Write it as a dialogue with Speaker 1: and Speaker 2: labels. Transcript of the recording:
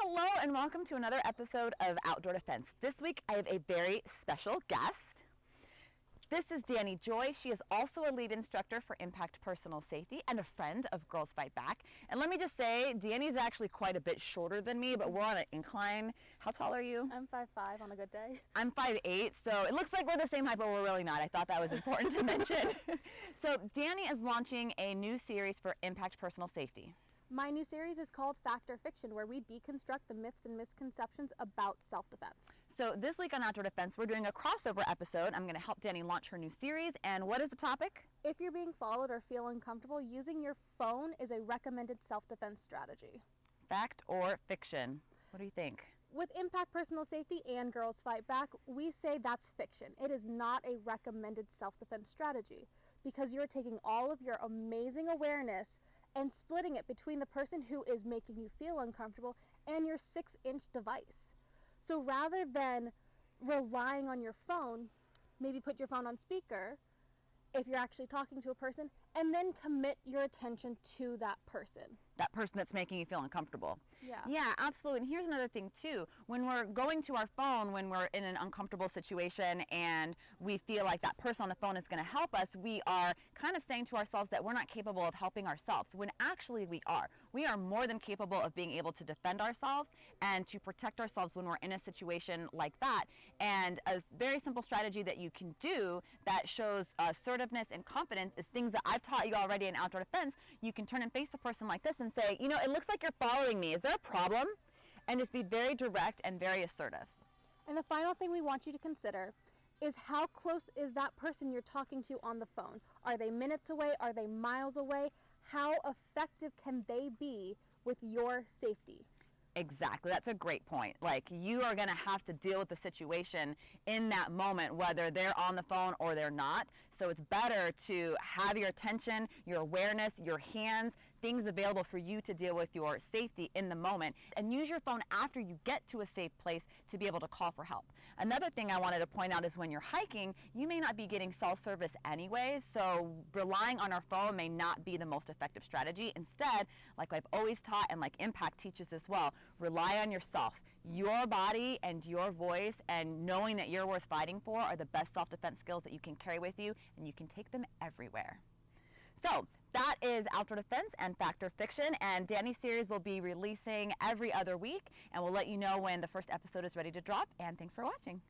Speaker 1: Hello and welcome to another episode of Outdoor Defense. This week I have a very special guest. This is Dani Joy. She is also a lead instructor for Impact Personal Safety and a friend of Girls Fight Back. And let me just say, Dani is actually quite a bit shorter than me, but we're on an incline. How tall are you?
Speaker 2: I'm 5'5" on a good day.
Speaker 1: I'm 5'8", so it looks like we're the same height, but we're really not. I thought that was important to mention. So Dani is launching a new series for Impact Personal Safety.
Speaker 2: My new series is called Fact or Fiction, where we deconstruct the myths and misconceptions about self-defense.
Speaker 1: So this week on Outdoor Defense, we're doing a crossover episode. I'm going to help Dani launch her new series. And what is the topic?
Speaker 2: If you're being followed or feel uncomfortable, using your phone is a recommended self-defense strategy.
Speaker 1: Fact or fiction? What do you think?
Speaker 2: With Impact Personal Safety and Girls Fight Back, we say that's fiction. It is not a recommended self-defense strategy because you're taking all of your amazing awareness and splitting it between the person who is making you feel uncomfortable and your 6-inch device. So rather than relying on your phone, maybe put your phone on speaker if you're actually talking to a person, and then commit your attention to that person.
Speaker 1: That person that's making you feel uncomfortable.
Speaker 2: Yeah,
Speaker 1: absolutely. And here's another thing too. When we're going to our phone, when we're in an uncomfortable situation and we feel like that person on the phone is going to help us, we are kind of saying to ourselves that we're not capable of helping ourselves, when actually we are. We are more than capable of being able to defend ourselves and to protect ourselves when we're in a situation like that. And a very simple strategy that you can do that shows assertiveness and confidence is things that I've taught you already in Outdoor Defense. You can turn and face the person like this and say, you know, it looks like you're following me. Is there a problem? And just be very direct and very assertive.
Speaker 2: And the final thing we want you to consider is how close is that person you're talking to on the phone? Are they minutes away? Are they miles away? How effective can they be with your safety?
Speaker 1: Exactly. That's a great point. Like, you are going to have to deal with the situation in that moment, whether they're on the phone or they're not. So it's better to have your attention, your awareness, your hands, things available for you to deal with your safety in the moment, and use your phone after you get to a safe place to be able to call for help. Another thing I wanted to point out is when you're hiking, you may not be getting cell service anyway, so relying on our phone may not be the most effective strategy. Instead, like I've always taught and like Impact teaches as well, rely on yourself. Your body and your voice and knowing that you're worth fighting for are the best self-defense skills that you can carry with you, and you can take them everywhere. So that is Outdoor Defense and Fact or Fiction, and Dani's series will be releasing every other week, and we'll let you know when the first episode is ready to drop. And thanks for watching.